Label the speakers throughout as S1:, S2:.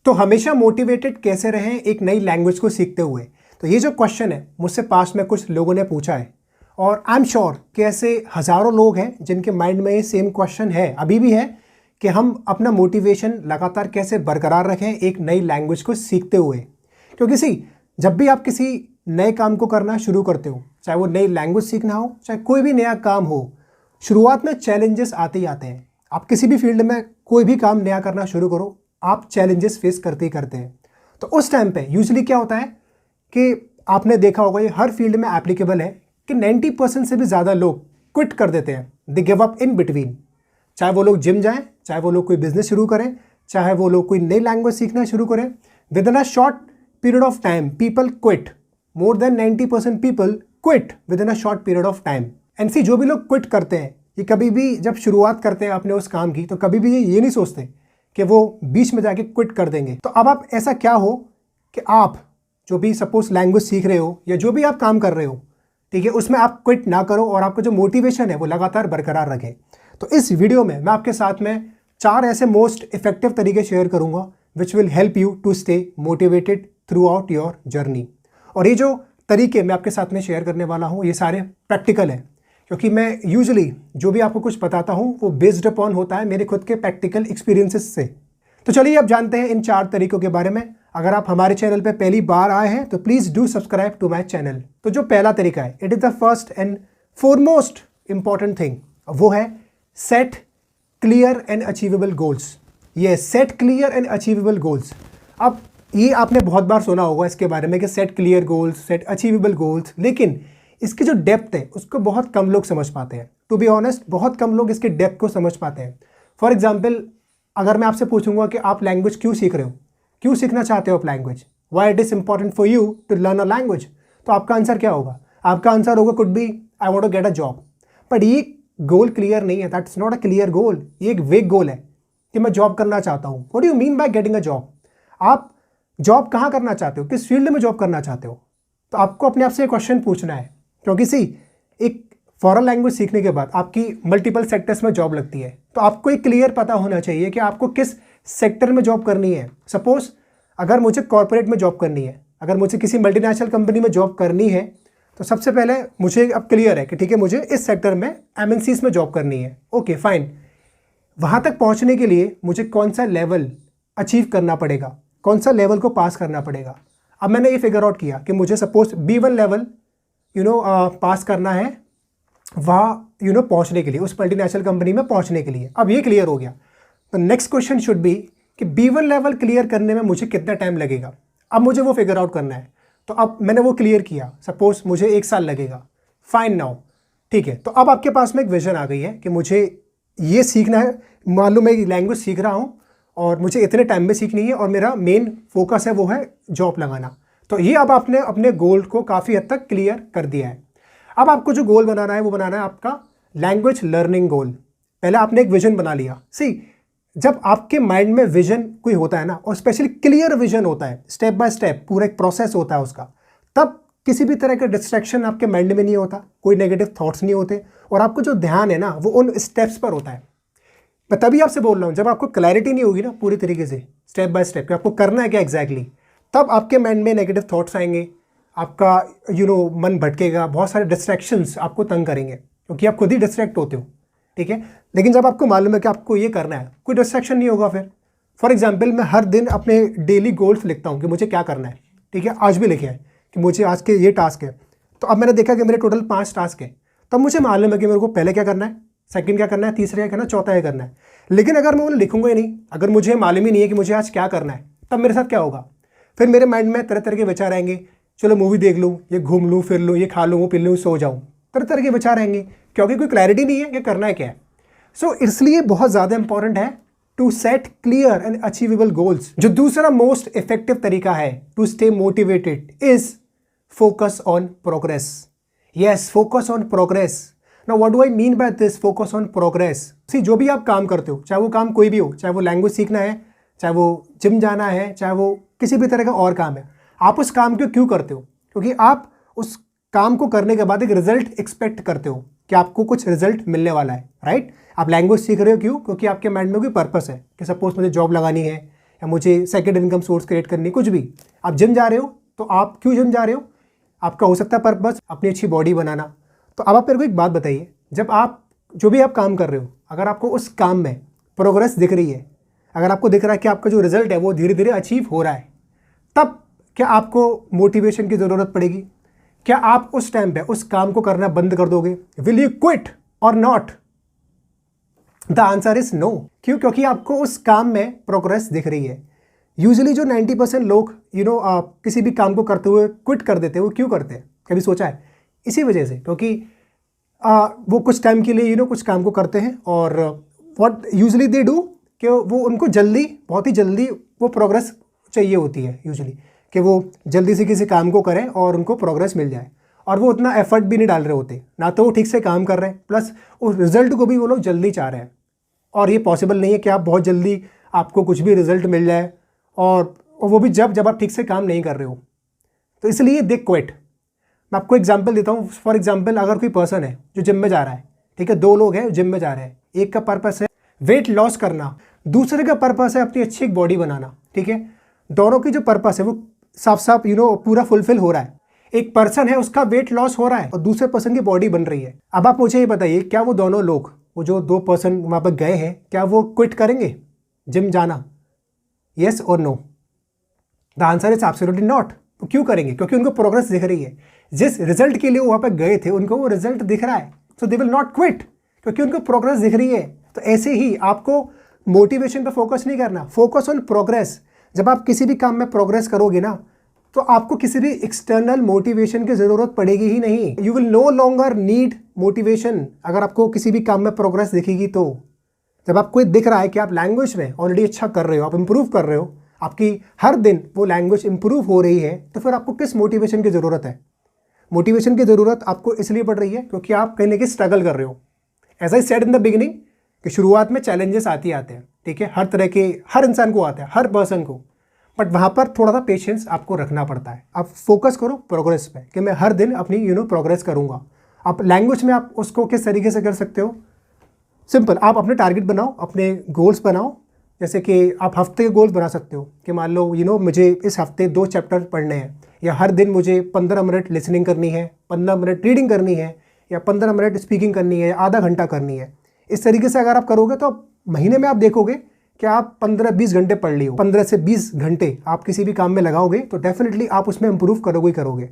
S1: तो हमेशा मोटिवेटेड कैसे रहें एक नई लैंग्वेज को सीखते हुए? तो ये जो क्वेश्चन है मुझसे पास्ट में कुछ लोगों ने पूछा है और आई एम श्योर कि ऐसे हज़ारों लोग हैं जिनके माइंड में ये सेम क्वेश्चन है, अभी भी है, कि हम अपना मोटिवेशन लगातार कैसे बरकरार रखें एक नई लैंग्वेज को सीखते हुए। क्योंकि जब भी आप किसी नए काम को करना शुरू करते हो, चाहे वो नई लैंग्वेज सीखना हो, चाहे कोई भी नया काम हो, शुरुआत में चैलेंजेस आते ही आते हैं। आप किसी भी फील्ड में कोई भी काम नया करना शुरू करो, आप चैलेंजेस फेस करते ही करते हैं। तो उस टाइम पे यूजुअली क्या होता है कि आपने देखा होगा, ये हर फील्ड में एप्लीकेबल है कि 90% से भी ज़्यादा लोग क्विट कर देते हैं, they give up in between. चाहे वो लोग जिम जाएं, चाहे वो लोग कोई बिजनेस शुरू करें, चाहे वो लोग कोई नई लैंग्वेज सीखना शुरू करें, within a short period of time people quit. More than 90% people quit within a short period of time. And see, जो भी लोग क्विट करते हैं, ये कभी भी जब शुरुआत करते हैं अपने उस काम की, तो कभी भी ये नहीं सोचते कि वो बीच में जाके क्विट कर देंगे। तो अब आप ऐसा क्या हो कि आप जो भी सपोज लैंग्वेज सीख रहे हो या जो भी आप काम कर रहे हो, ठीक है, उसमें आप क्विट ना करो और आपका जो मोटिवेशन है वो लगातार बरकरार रखें। तो इस वीडियो में मैं आपके साथ में 4 ऐसे मोस्ट इफेक्टिव तरीके शेयर करूंगा which will help you to stay motivated throughout your journey. और ये जो तरीके मैं आपके साथ में शेयर करने वाला हूँ ये सारे प्रैक्टिकल हैं, क्योंकि मैं यूजुअली जो भी आपको कुछ बताता हूँ वो बेस्ड अपॉन होता है मेरे खुद के प्रैक्टिकल एक्सपीरियंसेस से। तो चलिए अब जानते हैं इन 4 तरीकों के बारे में। अगर आप हमारे चैनल पे पहली बार आए हैं तो please do subscribe to my channel. तो जो पहला तरीका है, it is the first and foremost important thing, वो है set clear and achievable goals. ये set clear and achievable goals. अब ये आपने बहुत बार सुना होगा इसके बारे में कि set clear goals, set achievable goals, लेकिन इसकी जो डेप्थ है उसको बहुत कम लोग समझ पाते हैं। टू बी ऑनेस्ट, बहुत कम लोग इसके डेप्थ को समझ पाते हैं। फॉर एग्जाम्पल, अगर मैं आपसे पूछूंगा कि आप लैंग्वेज क्यों सीख रहे हो, क्यों सीखना चाहते हो आप language, why it is important for you to learn a language, तो आपका आंसर क्या होगा? आपका आंसर होगा could be I want to get a job. But ये गोल क्लियर नहीं है, that's not a clear goal. ये एक वेग गोल है कि मैं जॉब करना चाहता हूँ। What do you mean by getting a job? आप जॉब कहाँ करना चाहते हो, किस फील्ड में जॉब करना चाहते हो? तो आपको अपने आप से क्वेश्चन पूछना है, क्योंकि एक फॉरेन लैंग्वेज सीखने के बाद आपकी मल्टीपल सेक्टर्स में जॉब लगती है, तो आपको एक क्लियर पता होना चाहिए कि आपको किस सेक्टर में जॉब करनी है। सपोज अगर मुझे कॉर्पोरेट में जॉब करनी है, अगर मुझे किसी मल्टीनेशनल कंपनी में जॉब करनी है, तो सबसे पहले मुझे अब क्लियर है कि ठीक है, मुझे इस सेक्टर में MNCs में जॉब करनी है। ओके फाइन, वहाँ तक पहुँचने के लिए मुझे कौन सा लेवल अचीव करना पड़ेगा, कौन सा लेवल को पास करना पड़ेगा। अब मैंने ये फिगर आउट किया कि मुझे सपोज B1 लेवल पास करना है वहाँ पहुँचने के लिए, उस मल्टीनेशनल कंपनी में पहुँचने के लिए। अब ये क्लियर हो गया, तो नेक्स्ट क्वेश्चन शुड बी कि B1 लेवल क्लियर करने में मुझे कितना टाइम लगेगा। अब मुझे वो फिगर आउट करना है, तो अब मैंने वो क्लियर किया, सपोज मुझे 1 साल लगेगा। फाइन नाउ, ठीक है, तो अब आपके पास में एक विजन आ गई है कि मुझे ये सीखना है। मान लो मैं एक लैंग्वेज सीख रहा हूँ और मुझे इतने टाइम में सीखनी है और मेरा मेन फोकस है वो है जॉब लगाना। तो ये अब आपने अपने गोल को काफ़ी हद तक क्लियर कर दिया है। अब आपको जो गोल बनाना है वो बनाना है आपका लैंग्वेज लर्निंग गोल। पहले आपने एक विजन बना लिया। जब आपके माइंड में विजन कोई होता है ना, और स्पेशली क्लियर विजन होता है, स्टेप बाय स्टेप पूरा एक प्रोसेस होता है उसका, तब किसी भी तरह का डिस्ट्रैक्शन आपके माइंड में नहीं होता, कोई नेगेटिव थॉट्स नहीं होते, और आपको जो ध्यान है ना वो उन स्टेप्स पर होता है। मैं तभी आपसे बोल रहा हूँ, जब आपको क्लैरिटी नहीं होगी ना पूरी तरीके से स्टेप बाय स्टेप कि आपको करना है क्या एग्जैक्टली, तब आपके माइंड में नेगेटिव थॉट्स आएंगे, आपका मन भटकेगा, बहुत सारे डिस्ट्रैक्शंस आपको तंग करेंगे, क्योंकि आप खुद ही डिस्ट्रैक्ट होते हो, ठीक है। लेकिन जब आपको मालूम है कि आपको ये करना है, कोई डिस्ट्रैक्शन नहीं होगा फिर। फॉर एग्जाम्पल, मैं हर दिन अपने डेली गोल्स लिखता हूँ कि मुझे क्या करना है, ठीक है। आज भी लिखे हैं कि मुझे आज के ये टास्क है, तो अब मैंने देखा कि मेरे टोटल 5 टास्क है, तब मुझे मालूम है कि मेरे को पहले क्या करना है, सेकंड क्या करना है, तीसरा क्या करना है, चौथा क्या करना है। लेकिन अगर मैं उन्हें लिखूंगा ही नहीं, अगर मुझे मालूम ही नहीं है कि मुझे आज क्या करना है, तब मेरे साथ क्या होगा? फिर मेरे माइंड में तरह तरह के विचार आएंगे, चलो मूवी देख लूँ, ये घूम लूँ, फिर लूँ, ये खा लूँ, वो पी लूँ, सो जाऊँ, तरह तरह के विचार आएंगे, क्योंकि कोई क्लैरिटी नहीं है कि करना है क्या है। सो इसलिए बहुत ज़्यादा इंपॉर्टेंट है to set clear and achievable goals. जो दूसरा मोस्ट इफेक्टिव तरीका है to stay motivated is focus on progress. Yes, focus on progress. Now what do I mean by this focus on progress? जो भी आप काम करते हो, चाहे वो काम कोई भी हो, चाहे वो लैंग्वेज सीखना है, चाहे वो जिम जाना है, चाहे वो किसी भी तरह का और काम है, आप उस काम को क्यों करते हो? क्योंकि आप उस काम को करने के बाद एक रिजल्ट एक्सपेक्ट करते हो कि आपको कुछ रिजल्ट मिलने वाला है, राइट। आप लैंग्वेज सीख रहे हो क्यों? क्योंकि आपके माइंड में कोई पर्पस है कि सपोज मुझे जॉब लगानी है, या मुझे सेकेंड इनकम सोर्स क्रिएट करनी है, कुछ भी। आप जिम जा रहे हो तो आप क्यों जिम जा रहे हो? आपका हो सकता है पर्पस अपनी अच्छी बॉडी बनाना। तो अब आप मेरे को एक बात बताइए, जब आप जो भी आप काम कर रहे हो, अगर आपको उस काम में प्रोग्रेस दिख रही है, अगर आपको दिख रहा है कि आपका जो रिजल्ट है वो धीरे धीरे अचीव हो रहा है, तब क्या आपको मोटिवेशन की ज़रूरत पड़ेगी? क्या आप उस टाइम पे उस काम को करना बंद कर दोगे? विल यू क्विट और not? The answer is no. क्यों? क्योंकि आपको उस काम में प्रोग्रेस दिख रही है। यूजुअली जो 90% लोग किसी भी काम को करते हुए क्विट कर देते हैं, वो क्यों करते हैं? कभी सोचा है? इसी वजह से, क्योंकि वो कुछ टाइम के लिए कुछ काम को करते हैं और व्हाट यूजुअली दे डू कि वो उनको जल्दी, बहुत ही जल्दी वो प्रोग्रेस चाहिए होती है यूजुअली, कि वो जल्दी से किसी काम को करें और उनको प्रोग्रेस मिल जाए, और वो उतना एफर्ट भी नहीं डाल रहे होते, ना तो वो ठीक से काम कर रहे हैं, प्लस उस रिजल्ट को भी वो लोग जल्दी चाह रहे हैं। और ये पॉसिबल नहीं है कि आप बहुत जल्दी आपको कुछ भी रिजल्ट मिल जाए, और वो भी जब आप ठीक से काम नहीं कर रहे हो। तो इसलिए दे क्विट। मैं आपको एग्जांपल देता हूँ। फॉर एग्जांपल, अगर कोई पर्सन है जो जिम में जा रहा है, ठीक है, दो लोग हैं जिम में जा रहे हैं, एक का पर्पस है वेट लॉस करना, दूसरे का पर्पस है अपनी अच्छी एक बॉडी बनाना, ठीक है। दोनों की जो पर्पस है वो साफ साफ पूरा फुलफिल हो रहा है। एक पर्सन है उसका वेट लॉस हो रहा है और दूसरे पर्सन की बॉडी बन रही है। अब आप मुझे ये बताइए, क्या वो दोनों लोग, वो जो दो पर्सन वहाँ पर गए हैं, क्या वो क्विट करेंगे जिम जाना? येस और no? The answer is absolutely not. क्यों करेंगे? क्योंकि उनको प्रोग्रेस दिख रही है। जिस रिजल्ट के लिए वो वहाँ पर गए थे उनको वो रिजल्ट दिख रहा है, सो दे विल नॉट क्विट, क्योंकि उनको प्रोग्रेस दिख रही है। तो ऐसे ही आपको मोटिवेशन पर फोकस नहीं करना, फोकस ऑन प्रोग्रेस। जब आप किसी भी काम में प्रोग्रेस करोगे ना, तो आपको किसी भी एक्सटर्नल मोटिवेशन की ज़रूरत पड़ेगी ही नहीं। You will no longer need motivation. अगर आपको किसी भी काम में प्रोग्रेस दिखेगी तो, जब आपको दिख रहा है कि आप लैंग्वेज में ऑलरेडी अच्छा कर रहे हो, आप इंप्रूव कर रहे हो, आपकी हर दिन वो लैंग्वेज इंप्रूव हो रही है, तो फिर आपको किस मोटिवेशन की ज़रूरत है? मोटिवेशन की ज़रूरत आपको इसलिए पड़ रही है क्योंकि आप कहीं ना कहीं स्ट्रगल कर रहे हो। As I said in the beginning कि शुरुआत में चैलेंजेस आते हैं, ठीक है, हर तरह के, हर इंसान को आता है, हर पर्सन को, बट वहाँ पर थोड़ा सा पेशेंस आपको रखना पड़ता है। आप फोकस करो प्रोग्रेस पे कि मैं हर दिन अपनी प्रोग्रेस करूँगा। आप लैंग्वेज में आप उसको किस तरीके से कर सकते हो? सिंपल, आप अपने टारगेट बनाओ, अपने गोल्स बनाओ। जैसे कि आप हफ्ते के गोल्स बना सकते हो कि मान लो मुझे इस हफ्ते 2 चैप्टर पढ़ने हैं, या हर दिन मुझे 15 मिनट लिसनिंग करनी है, 15 मिनट रीडिंग करनी है, या 15 मिनट स्पीकिंग करनी है, या आधा घंटा करनी है। इस तरीके से अगर आप करोगे तो महीने में आप देखोगे कि आप 15-20 घंटे पढ़ ली हो। 15 से 20 घंटे आप किसी भी काम में लगाओगे तो डेफिनेटली आप उसमें इंप्रूव करोगे ही करोगे।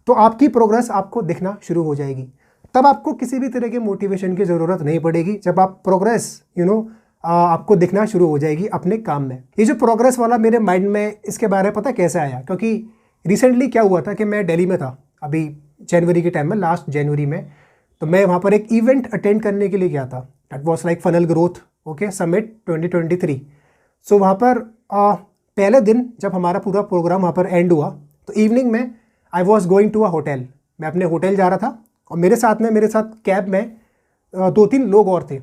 S1: तो आपकी प्रोग्रेस आपको दिखना शुरू हो जाएगी। तब आपको किसी भी तरह के मोटिवेशन की ज़रूरत नहीं पड़ेगी, जब आप प्रोग्रेस आपको दिखना शुरू हो जाएगी अपने काम में। ये जो प्रोग्रेस वाला मेरे माइंड में, इसके बारे में पता कैसे आया? क्योंकि रिसेंटली क्या हुआ था कि मैं दिल्ली में था अभी जनवरी के टाइम में, लास्ट जनवरी में। तो मैं वहाँ पर एक इवेंट अटेंड करने के लिए गया था। That was like funnel growth summit 2023। सो वहाँ पर पहले दिन जब हमारा पूरा प्रोग्राम वहाँ पर एंड हुआ, तो इवनिंग में I was going to a hotel. मैं अपने होटल जा रहा था और मेरे साथ कैब में 2-3 लोग और थे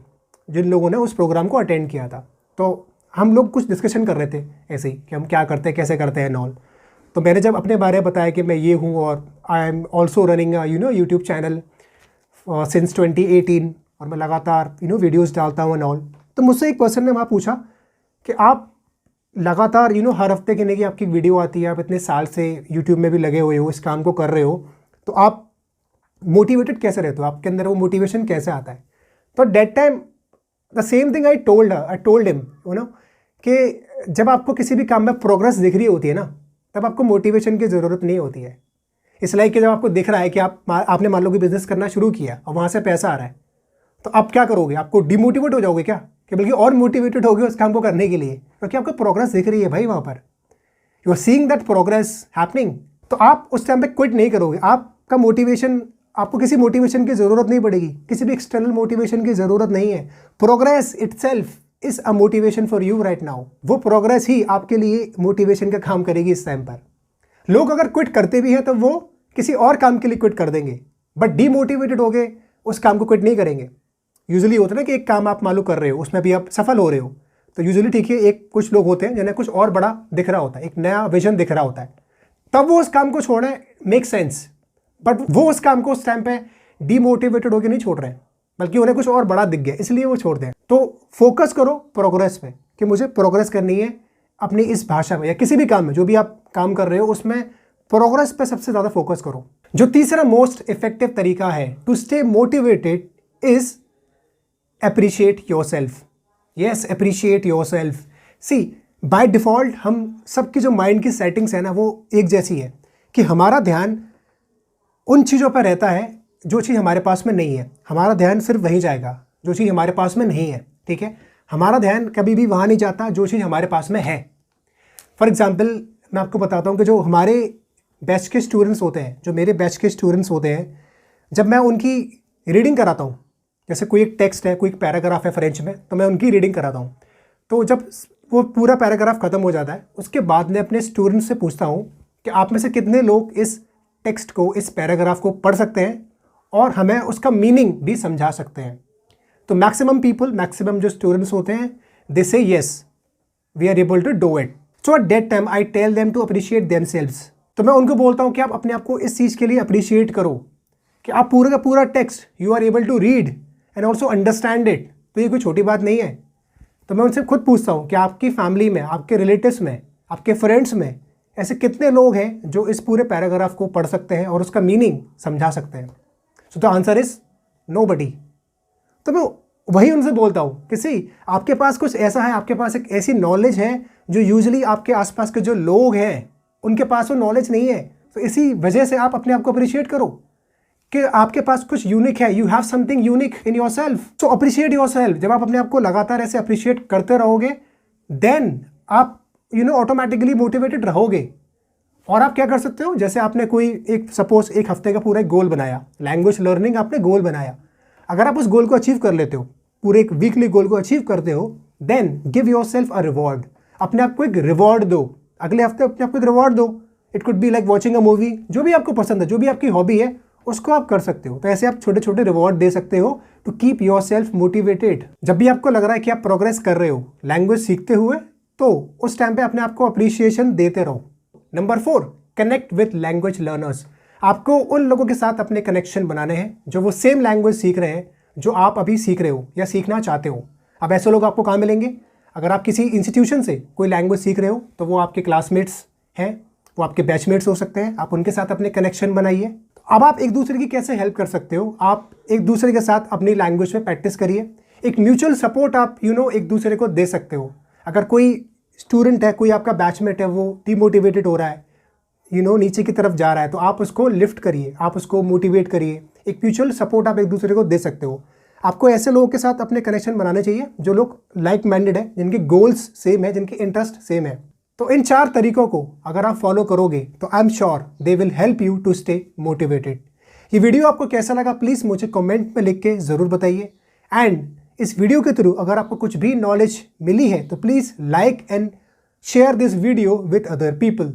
S1: जिन लोगों ने उस प्रोग्राम को अटेंड किया था। तो हम लोग कुछ डिस्कशन कर रहे थे ऐसे ही कि हम क्या करते हैं, कैसे करते हैं नॉल। तो मैंने जब अपने बारे में बताया कि मैं ये हूँ और I am also running YouTube channel since 2018 और मैं लगातार वीडियोज़ डालता हूँ नॉल, तो मुझसे एक पर्सन ने वहाँ पूछा कि आप लगातार हर हफ्ते के नहीं कि आपकी वीडियो आती है, आप इतने साल से यूट्यूब में भी लगे हुए हो, इस काम को कर रहे हो, तो आप मोटिवेटेड कैसे रहते हो? आपके अंदर वो मोटिवेशन कैसे आता है? तो that time the same thing I told him कि जब आपको किसी भी काम में प्रोग्रेस दिख रही होती है ना, तब आपको मोटिवेशन की ज़रूरत नहीं होती है। इसलिए कि जब आपको दिख रहा है कि आपने मान लो कि बिज़नेस करना शुरू किया और वहाँ से पैसा आ रहा है, तो आप क्या करोगे? आपको डिमोटिवेट हो जाओगे क्या? कि बल्कि और मोटिवेटेड होगे उस काम को करने के लिए, क्योंकि आपको प्रोग्रेस दिख रही है भाई वहाँ पर, you are seeing that progress happening. तो आप उस टाइम पे क्विट नहीं करोगे। आपका मोटिवेशन, आपको किसी मोटिवेशन की ज़रूरत नहीं पड़ेगी, किसी भी एक्सटर्नल मोटिवेशन की ज़रूरत नहीं है। Progress itself is a motivation for you right now. वो प्रोग्रेस ही आपके लिए मोटिवेशन का काम करेगी इस टाइम पर। लोग अगर क्विट करते भी हैं तो वो किसी और काम के लिए क्विट कर देंगे, बट डीमोटिवेटेड हो गए उस काम को क्विट नहीं करेंगे। यूजुअली होता है ना कि एक काम आप मालूम कर रहे हो, उसमें भी आप सफल हो रहे हो, तो यूजुअली ठीक है, एक कुछ लोग होते हैं जिन्हें कुछ और बड़ा दिख रहा होता है, एक नया विजन दिख रहा होता है, तब वो उस काम को छोड़ें, मेक सेंस। बट वो उस काम को उस टाइम पे डीमोटिवेटेड होकर नहीं छोड़ रहे हैं, बल्कि उन्हें कुछ और बड़ा दिख गया इसलिए वो छोड़ दें। तो फोकस करो प्रोग्रेस पे कि मुझे प्रोग्रेस करनी है अपनी इस भाषा में या किसी भी काम में, जो भी आप काम कर रहे हो उसमें प्रोग्रेस पे सबसे ज़्यादा फोकस करो। जो तीसरा मोस्ट इफेक्टिव तरीका है to stay motivated is appreciate yourself. Yes, appreciate yourself. See, by default हम सबकी जो माइंड की सेटिंग्स है ना वो एक जैसी है कि हमारा ध्यान उन चीज़ों पर रहता है जो चीज़ हमारे पास में नहीं है। हमारा ध्यान सिर्फ वहीं जाएगा जो चीज़ हमारे पास में नहीं है, ठीक है। हमारा ध्यान कभी भी वहाँ नहीं जाता जो चीज़ हमारे पास में है। फॉर एग्ज़ाम्पल मैं आपको बताता हूँ कि जो हमारे बैच के स्टूडेंट्स होते हैं, जो मेरे बैच के स्टूडेंट्स होते हैं, जब मैं उनकी रीडिंग कराता हूँ, जैसे कोई एक टेक्स्ट है, कोई एक पैराग्राफ है फ्रेंच में, तो मैं उनकी रीडिंग कराता हूँ। तो जब वो पूरा पैराग्राफ ख़त्म हो जाता है, उसके बाद मैं अपने स्टूडेंट्स से पूछता हूँ कि आप में से कितने लोग इस टेक्स्ट को, इस पैराग्राफ को पढ़ सकते हैं और हमें उसका मीनिंग भी समझा सकते हैं। तो मैक्सिमम जो स्टूडेंट्स होते हैं, they say yes, we are able to do it. So at that time I tell them to appreciate themselves. तो मैं उनको बोलता हूँ कि आप अपने आप को इस चीज़ के लिए अप्रिशिएट करो कि आप पूरा का पूरा text you are able to read and also understand it. तो ये कोई छोटी बात नहीं है। तो मैं उनसे खुद पूछता हूँ कि आपकी फैमिली में, आपके रिलेटिव्स में, आपके फ्रेंड्स में ऐसे कितने लोग हैं जो इस पूरे पैराग्राफ को पढ़ सकते हैं और उसका मीनिंग समझा सकते हैं। So the answer is nobody. तो मैं वही उनसे बोलता हूँ कि सी, आपके पास कुछ ऐसा है, आपके पास एक ऐसी नॉलेज है जो यूजुअली आपके आसपास के जो लोग हैं उनके पास वो नॉलेज नहीं है। तो इसी वजह से आप अपने आप को अप्रिशिएट करो कि आपके पास कुछ यूनिक है, you have something unique in your self. So appreciate your self. जब आप अपने आप को लगातार ऐसे अप्रिशिएट करते रहोगे, देन आप ऑटोमेटिकली मोटिवेटेड रहोगे। और आप क्या कर सकते हो, जैसे आपने कोई एक सपोज एक हफ्ते का पूरा एक गोल बनाया, लैंग्वेज लर्निंग आपने गोल बनाया। अगर आप उस गोल को अचीव कर लेते हो, पूरे एक वीकली गोल को अचीव करते हो, then give yourself a reward. अपने आप को एक रिवॉर्ड दो। अगले हफ्ते अपने आपको एक रिवॉर्ड दो। It could be like watching a movie. जो भी आपको पसंद है, जो भी आपकी हॉबी है, उसको आप कर सकते हो। तो ऐसे आप छोटे छोटे रिवॉर्ड दे सकते हो to keep yourself motivated. जब भी आपको लग रहा है कि आप प्रोग्रेस कर रहे हो लैंग्वेज सीखते हुए, तो उस टाइम पे अपने आप को अप्रिशिएशन देते रहो। Number 4, connect with language learners. आपको उन लोगों के साथ अपने कनेक्शन बनाने हैं जो वो सेम लैंग्वेज सीख रहे हैं जो आप अभी सीख रहे हो या सीखना चाहते हो। अब ऐसे लोग आपको कहाँ मिलेंगे? अगर आप किसी इंस्टीट्यूशन से कोई लैंग्वेज सीख रहे हो तो वो आपके क्लासमेट्स हैं, वो आपके बैचमेट्स हो सकते हैं। आप उनके साथ अपने कनेक्शन बनाइए। अब आप एक दूसरे की कैसे हेल्प कर सकते हो? आप एक दूसरे के साथ अपनी लैंग्वेज में प्रैक्टिस करिए। एक म्यूचुअल सपोर्ट आप एक दूसरे को दे सकते हो। अगर कोई स्टूडेंट है, कोई आपका बैचमेट है, वो डिमोटिवेटेड हो रहा है, नीचे की तरफ जा रहा है, तो आप उसको लिफ्ट करिए, आप उसको मोटिवेट करिए। एक म्यूचुअल सपोर्ट आप एक दूसरे को दे सकते हो। आपको ऐसे लोगों के साथ अपने कनेक्शन बनाने चाहिए जो लोग लाइक माइंडेड है, जिनके गोल्स सेम है, जिनके इंटरेस्ट सेम है। तो इन 4 तरीकों को अगर आप फॉलो करोगे तो I am sure they will help you to stay motivated. ये वीडियो आपको कैसा लगा प्लीज़ मुझे कमेंट में लिख के ज़रूर बताइए। एंड इस वीडियो के थ्रू अगर आपको कुछ भी नॉलेज मिली है तो please like and share this video with other people.